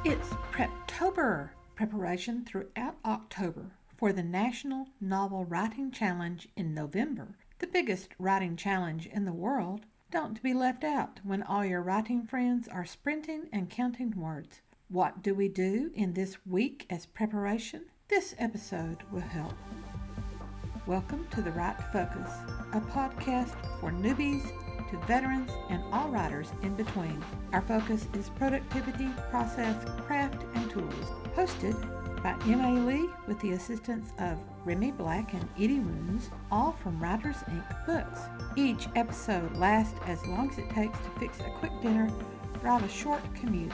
It's PrepToBer, preparation throughout October for the National Novel Writing Challenge in November, the biggest writing challenge in the world. Don't be left out when all your writing friends are sprinting and counting words. What do we do in this week as preparation? This episode will help. Welcome to The Right Focus, a podcast for newbies to veterans and all writers in between. Our focus is productivity, process, craft, and tools. Hosted by M.A. Lee with the assistance of Remi Black and Edie Runes, all from Writers Inc. books. Each episode lasts as long as it takes to fix a quick dinner, drive a short commute,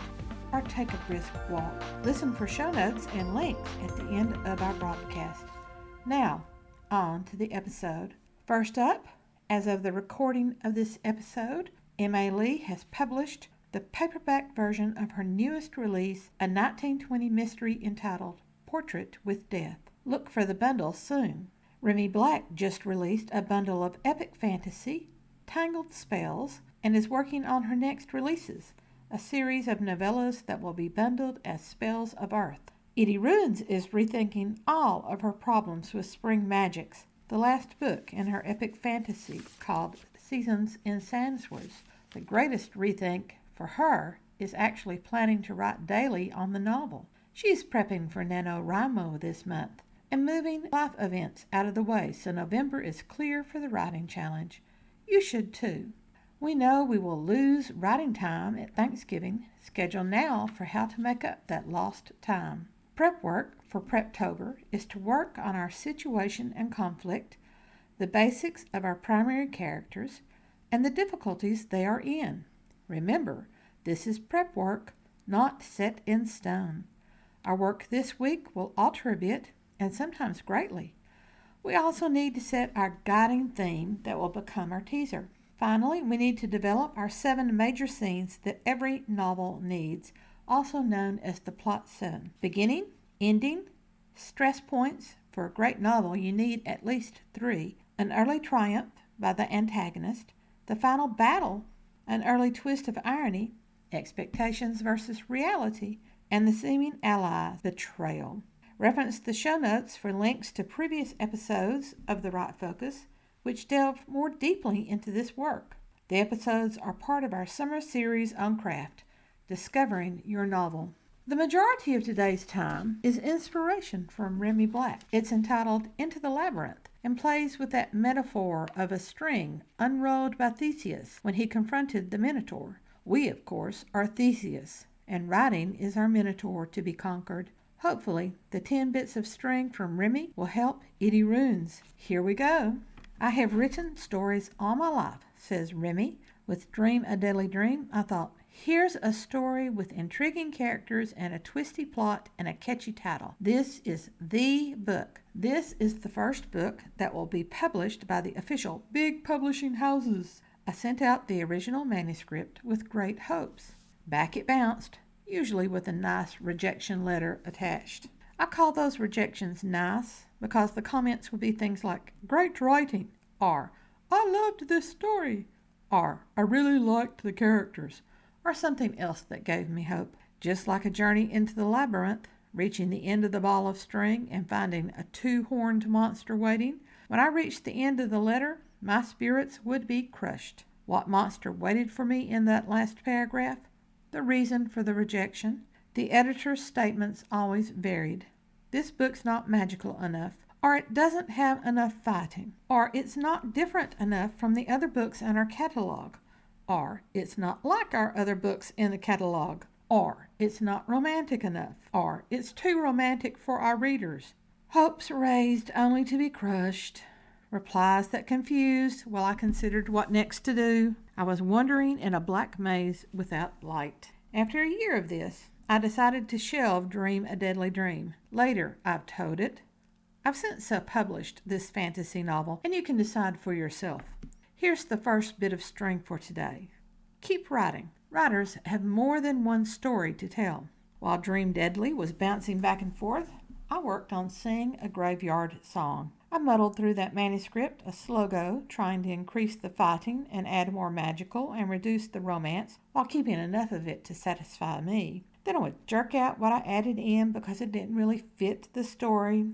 or take a brisk walk. Listen for show notes and links at the end of our broadcast. Now, on to the episode. First up, as of the recording of this episode, M.A. Lee has published the paperback version of her newest release, a 1920 mystery entitled Portrait with Death. Look for the bundle soon. Remi Black just released a bundle of epic fantasy, Tangled Spells, and is working on her next releases, a series of novellas that will be bundled as Spells of Earth. Edie Runes is rethinking all of her problems with spring magics, the last book in her epic fantasy called Seasons in Sandsworth. The greatest rethink for her is actually planning to write daily on the novel. She's prepping for NaNoWriMo this month and moving life events out of the way so November is clear for the writing challenge. You should too. We know we will lose writing time at Thanksgiving. Schedule now for how to make up that lost time. PrepWork for PrepToBer is to work on our situation and conflict, the basics of our primary characters, and the difficulties they are in. Remember, this is prep work, not set in stone. Our work this week will alter a bit, and sometimes greatly. We also need to set our guiding theme that will become our teaser. Finally, we need to develop our 7 major scenes that every novel needs, also known as the plot 7. Beginning, ending, stress points. For a great novel, you need at least 3. An early triumph by the antagonist, the final battle, an early twist of irony, expectations versus reality, and the seeming ally, betrayal. Reference the show notes for links to previous episodes of The Right Focus, which delve more deeply into this work. The episodes are part of our summer series on craft, Discovering Your Novel. The majority of today's time is inspiration from Remi Black. It's entitled Into the Labyrinth and plays with that metaphor of a string unrolled by Theseus when he confronted the minotaur. We, of course, are Theseus, and writing is our minotaur to be conquered. Hopefully, the 10 bits of string from Remi will help Edie Runes. Here we go. I have written stories all my life, says Remi. With Dream a Deadly Dream, I thought, here's a story with intriguing characters and a twisty plot and a catchy title. This is the book. This is the first book that will be published by the official big publishing houses. I sent out the original manuscript with great hopes. Back it bounced, usually with a nice rejection letter attached. I call those rejections nice because the comments would be things like, great writing, or I loved this story, or I really liked the characters, or something else that gave me hope. Just like a journey into the labyrinth, reaching the end of the ball of string and finding a 2-horned monster waiting, when I reached the end of the letter, my spirits would be crushed. What monster waited for me in that last paragraph? The reason for the rejection. The editor's statements always varied. This book's not magical enough, or it doesn't have enough fighting, or it's not different enough from the other books in our catalog, or it's not like our other books in the catalog, or it's not romantic enough, or it's too romantic for our readers. Hopes raised only to be crushed. Replies that confused while I considered what next to do. I was wandering in a black maze without light. After a year of this, I decided to shelve Dream a Deadly Dream. Later, I've told it. I've since self-published this fantasy novel, and you can decide for yourself. Here's the first bit of string for today. Keep writing. Writers have more than one story to tell. While Dream Deadly was bouncing back and forth, I worked on Sing a Graveyard Song. I muddled through that manuscript a slow go, trying to increase the fighting and add more magical and reduce the romance while keeping enough of it to satisfy me. Then I would jerk out what I added in because it didn't really fit the story.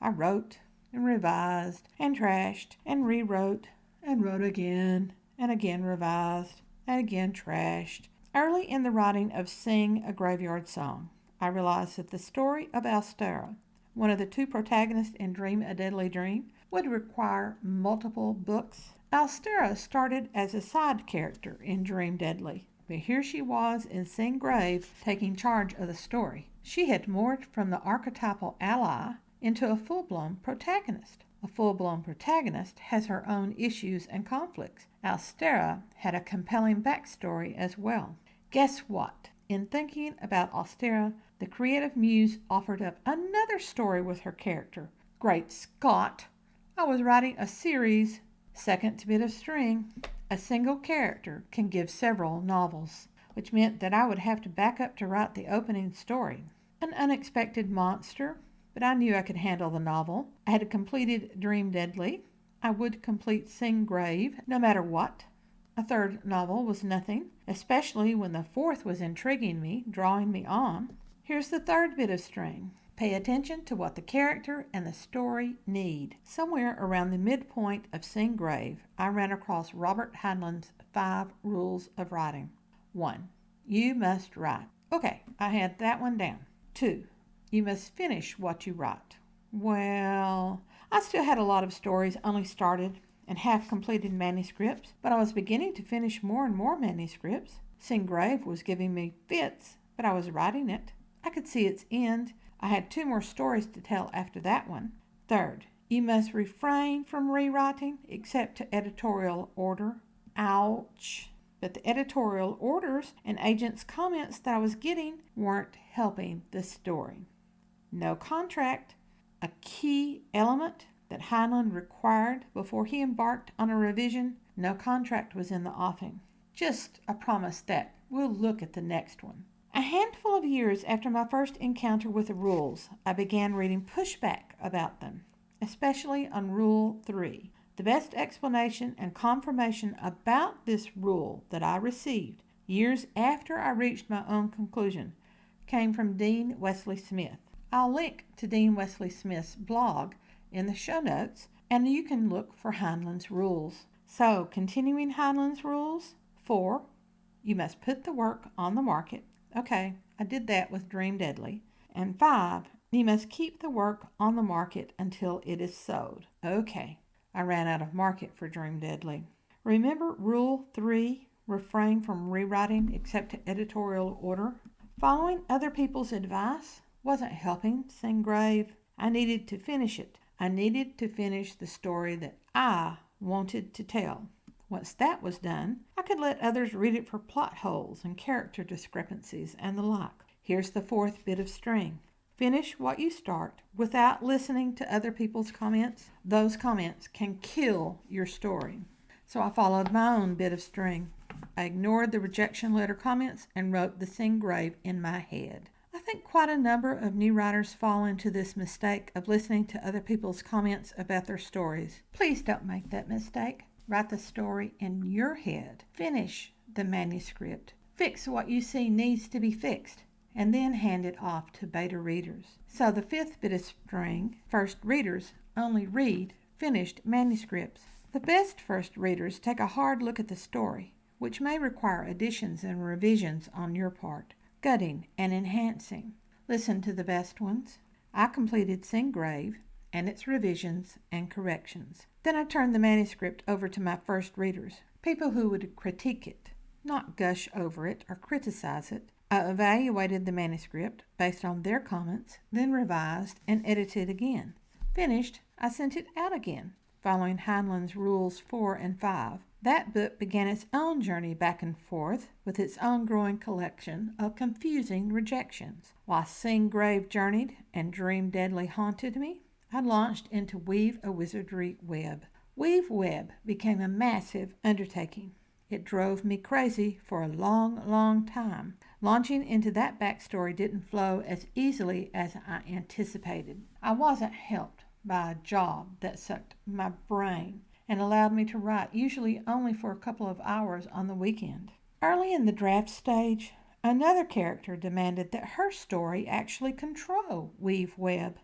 I wrote and revised and trashed and rewrote and wrote again and again revised and again trashed. Early in the writing of Sing a Graveyard Song, I realized that the story of Alstera, one of the two protagonists in Dream a Deadly Dream, would require multiple books. Alstera started as a side character in Dream Deadly, but here she was in Sing Grave taking charge of the story. She had morphed from the archetypal ally into a full-blown protagonist. A full-blown protagonist has her own issues and conflicts. Alstera had a compelling backstory as well. Guess what? In thinking about Alstera, the creative muse offered up another story with her character. Great Scott! I was writing a series. Second bit of string. A single character can give several novels, which meant that I would have to back up to write the opening story. An unexpected monster, but I knew I could handle the novel. I had completed Dream Deadly. I would complete Sing Grave, no matter what. A third novel was nothing, especially when the fourth was intriguing me, drawing me on. Here's the third bit of string. Pay attention to what the character and the story need. Somewhere around the midpoint of Sing Grave, I ran across Robert Heinlein's 5 rules of writing. 1. You must write. Okay, I had that one down. 2. You must finish what you write. Well, I still had a lot of stories only started and half-completed manuscripts, but I was beginning to finish more and more manuscripts. Sing Grave was giving me fits, but I was writing it. I could see its end. I had 2 more stories to tell after that one. 3rd, you must refrain from rewriting except to editorial order. Ouch! But the editorial orders and agents' comments that I was getting weren't helping the story. No contract, a key element that Heinlein required before he embarked on a revision. No contract was in the offing. Just a promise that we'll look at the next one. A handful of years after my first encounter with the rules, I began reading pushback about them, especially on Rule 3. The best explanation and confirmation about this rule that I received years after I reached my own conclusion came from Dean Wesley Smith. I'll link to Dean Wesley Smith's blog in the show notes, and you can look for Heinlein's rules. So, continuing Heinlein's rules. 4. You must put the work on the market. Okay, I did that with Dream Deadly. And 5. You must keep the work on the market until it is sold. Okay, I ran out of market for Dream Deadly. Remember Rule 3, refrain from rewriting except to editorial order? Following other people's advice wasn't helping Sing Grave. I needed to finish it. I needed to finish the story that I wanted to tell. Once that was done, I could let others read it for plot holes and character discrepancies and the like. Here's the 4th bit of string. Finish what you start without listening to other people's comments. Those comments can kill your story. So I followed my own bit of string. I ignored the rejection letter comments and wrote the Sing Grave in my head. I think quite a number of new writers fall into this mistake of listening to other people's comments about their stories. Please don't make that mistake. Write the story in your head. Finish the manuscript. Fix what you see needs to be fixed, and then hand it off to beta readers. So the 5th bit of string, first readers only read finished manuscripts. The best first readers take a hard look at the story, which may require additions and revisions on your part. Gutting and enhancing. Listen to the best ones. I completed Sing Grave and its revisions and corrections. Then I turned the manuscript over to my first readers, people who would critique it, not gush over it or criticize it. I evaluated the manuscript based on their comments, then revised and edited again. Finished, I sent it out again, following Heinlein's Rules 4 and 5. That book began its own journey back and forth with its own growing collection of confusing rejections. While Sing Grave journeyed and Dream Deadly haunted me, I launched into Weave a Wizardry Web. Weave Web became a massive undertaking. It drove me crazy for a long, long time. Launching into that backstory didn't flow as easily as I anticipated. I wasn't helped by a job that sucked my brain and allowed me to write usually only for a couple of hours on the weekend. Early in the draft stage, Another character demanded that her story actually control weave web.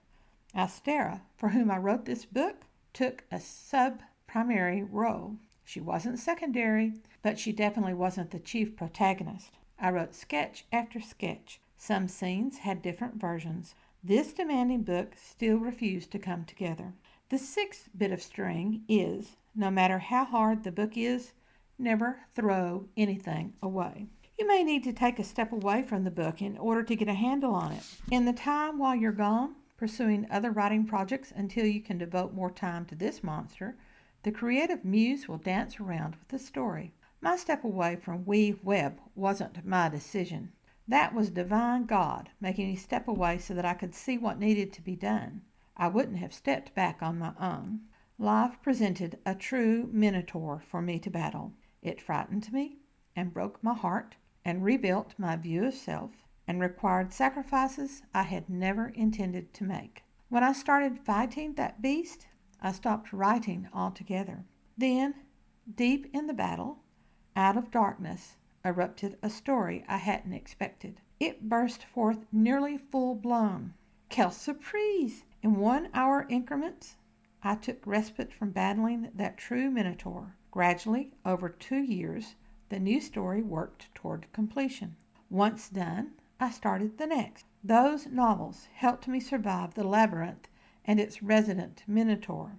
Astera, for whom I wrote this book, took a sub-primary role. She wasn't secondary, but she definitely wasn't the chief protagonist. I wrote sketch after sketch. Some scenes had different versions. This demanding book still refused to come together. The sixth bit of string is, no matter how hard the book is, never throw anything away. You may need to take a step away from the book in order to get a handle on it. In the time while you're gone, pursuing other writing projects until you can devote more time to this monster, the creative muse will dance around with the story. My step away from weave web wasn't my decision. That was divine God making me step away so that I could see what needed to be done. I wouldn't have stepped back on my own. Life presented a true minotaur for me to battle. It frightened me and broke my heart and rebuilt my view of self and required sacrifices I had never intended to make. When I started fighting that beast, I stopped writing altogether. Then, deep in the battle, out of darkness, erupted a story I hadn't expected. It burst forth nearly full-blown. Quelle surprise! In 1 hour increments, I took respite from battling that true minotaur. Gradually, over 2 years, the new story worked toward completion. Once done, I started the next. Those novels helped me survive the Labyrinth and its resident minotaur.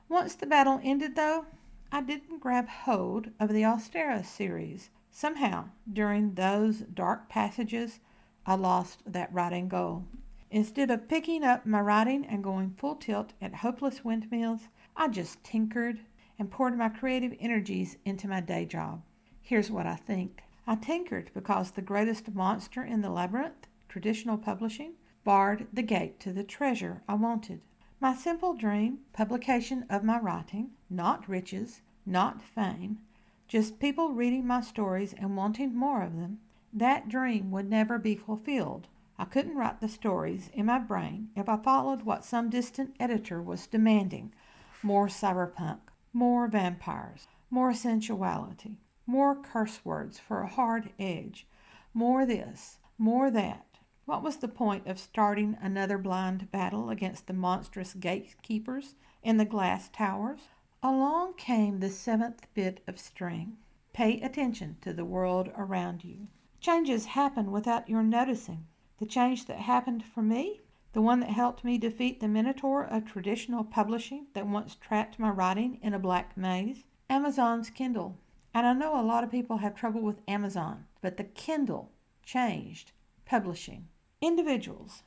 Once the battle ended, though, I didn't grab hold of the Astera series. Somehow, during those dark passages, I lost that writing goal. Instead of picking up my writing and going full tilt at hopeless windmills, I just tinkered and poured my creative energies into my day job. Here's what I think. I tinkered because the greatest monster in the labyrinth, traditional publishing, barred the gate to the treasure I wanted. My simple dream, publication of my writing, not riches, not fame, just people reading my stories and wanting more of them, that dream would never be fulfilled. I couldn't write the stories in my brain if I followed what some distant editor was demanding. More cyberpunk, more vampires, more sensuality, more curse words for a hard edge, more this, more that. What was the point of starting another blind battle against the monstrous gatekeepers in the glass towers? Along came the seventh bit of string. Pay attention to the world around you. Changes happen without your noticing. The change that happened for me, the one that helped me defeat the minotaur of traditional publishing that once trapped my writing in a black maze, Amazon's Kindle. And I know a lot of people have trouble with Amazon, but the Kindle changed publishing. Individuals,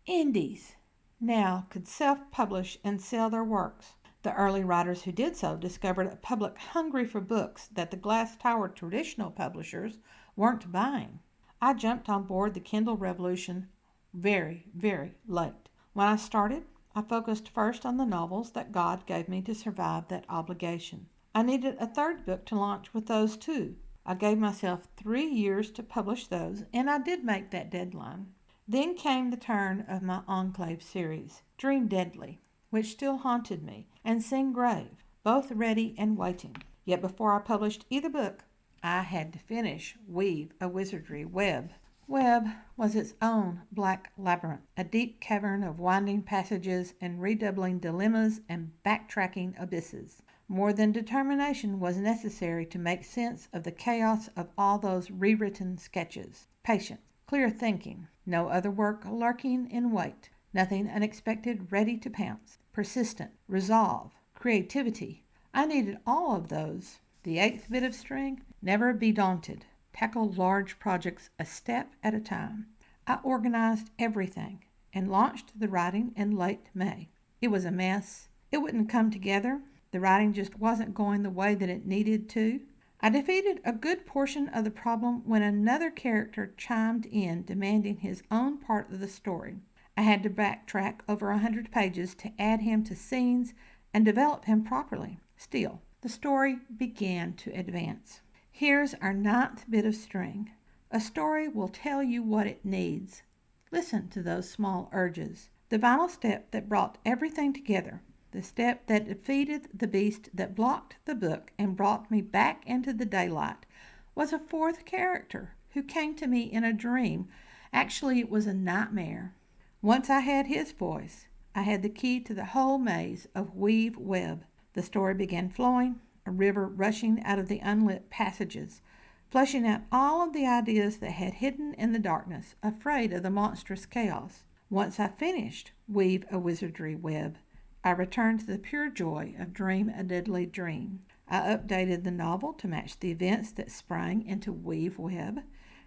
indies, now could self-publish and sell their works. The early writers who did so discovered a public hungry for books that the glass tower traditional publishers weren't buying. I jumped on board the Kindle revolution very, very late. When I started, I focused first on the novels that God gave me to survive that obligation. I needed a third book to launch with those too. I gave myself 3 years to publish those, and I did make that deadline. Then came the turn of my Enclave series, Dream Deadly, which still haunted me, and Sing Grave, both ready and waiting. Yet before I published either book, I had to finish Weave a Wizardry Web. Web was its own black labyrinth, a deep cavern of winding passages and redoubling dilemmas and backtracking abysses. More than determination was necessary to make sense of the chaos of all those rewritten sketches. Patience, clear thinking, no other work lurking in wait, nothing unexpected ready to pounce, persistent, resolve, creativity. I needed all of those. The eighth bit of string, never be daunted. Tackle large projects a step at a time. I organized everything and launched the writing in late May. It was a mess. It wouldn't come together. The writing just wasn't going the way that it needed to. I defeated a good portion of the problem when another character chimed in demanding his own part of the story. I had to backtrack over 100 pages to add him to scenes and develop him properly. Still, the story began to advance. Here's our ninth bit of string. A story will tell you what it needs. Listen to those small urges. The final step that brought everything together, the step that defeated the beast that blocked the book and brought me back into the daylight, was a fourth character. who came to me in a dream. Actually, it was a nightmare. Once I had his voice, I had the key to the whole maze of weave web. The story began flowing, a river rushing out of the unlit passages, flushing out all of the ideas that had hidden in the darkness, afraid of the monstrous chaos. Once I finished Weave a Wizardry Web, I returned to the pure joy of Dream a Deadly Dream. I updated the novel to match the events that sprang into Weave Web,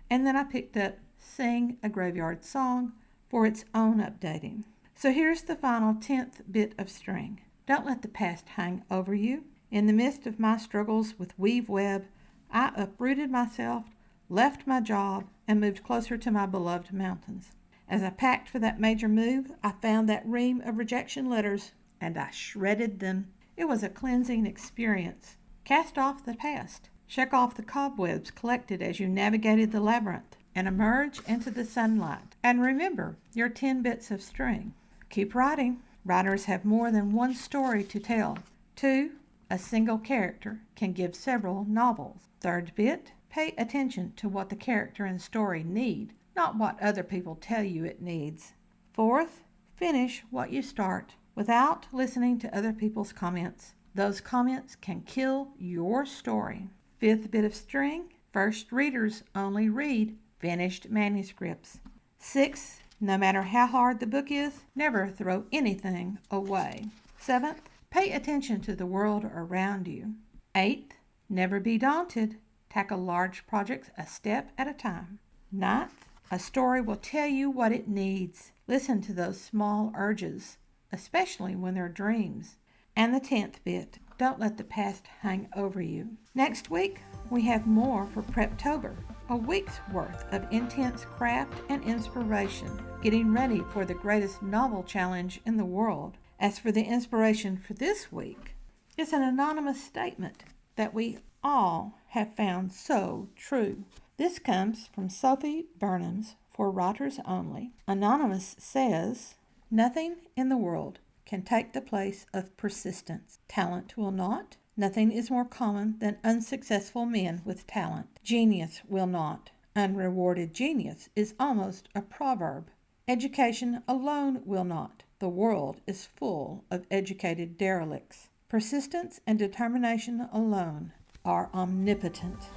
and then I picked up Sing a Graveyard Song for its own updating. So here's the final 10th bit of string. Don't let the past hang over you. In the midst of my struggles with Weave Web, I uprooted myself, left my job, and moved closer to my beloved mountains. As I packed for that major move, I found that ream of rejection letters, and I shredded them. It was a cleansing experience. Cast off the past. Shake off the cobwebs collected as you navigated the labyrinth, and emerge into the sunlight. And remember your 10 bits of string. Keep writing. Writers have more than one story to tell. 2. A single character can give several novels. 3rd bit, pay attention to what the character and story need, not what other people tell you it needs. 4th, finish what you start without listening to other people's comments. Those comments can kill your story. 5th bit of string, first readers only read finished manuscripts. 6th, no matter how hard the book is, never throw anything away. 7th, pay attention to the world around you. 8th, never be daunted. Tackle large projects a step at a time. 9th, a story will tell you what it needs. Listen to those small urges, especially when they're dreams. And the 10th bit, don't let the past hang over you. Next week, we have more for PrepToBer, a week's worth of intense craft and inspiration, getting ready for the greatest novel challenge in the world. As for the inspiration for this week, it's an anonymous statement that we all have found so true. This comes from Sophie Burnham's For Writers Only. Anonymous says, "Nothing in the world can take the place of persistence. Talent will not. Nothing is more common than unsuccessful men with talent. Genius will not. Unrewarded genius is almost a proverb. Education alone will not. The world is full of educated derelicts. Persistence and determination alone are omnipotent."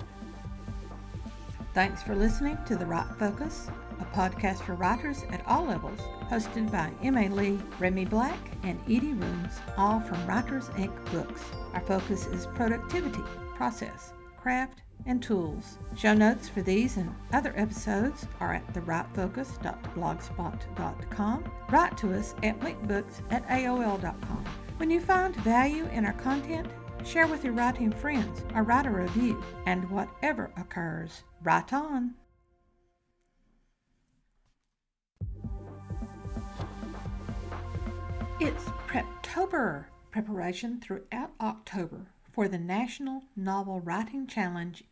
Thanks for listening to The Right Focus, a podcast for writers at all levels, hosted by M.A. Lee, Remi Black, and Edie Rooms, all from Writers Inc. Books. Our focus is productivity, process, craft, and tools. Show notes for these and other episodes are at therightfocus.blogspot.com. Write to us at linkbooks@aol.com. When you find value in our content, share with your writing friends or write a review. And whatever occurs, write on. It's PrepToBer, preparation throughout October for the National Novel Writing Challenge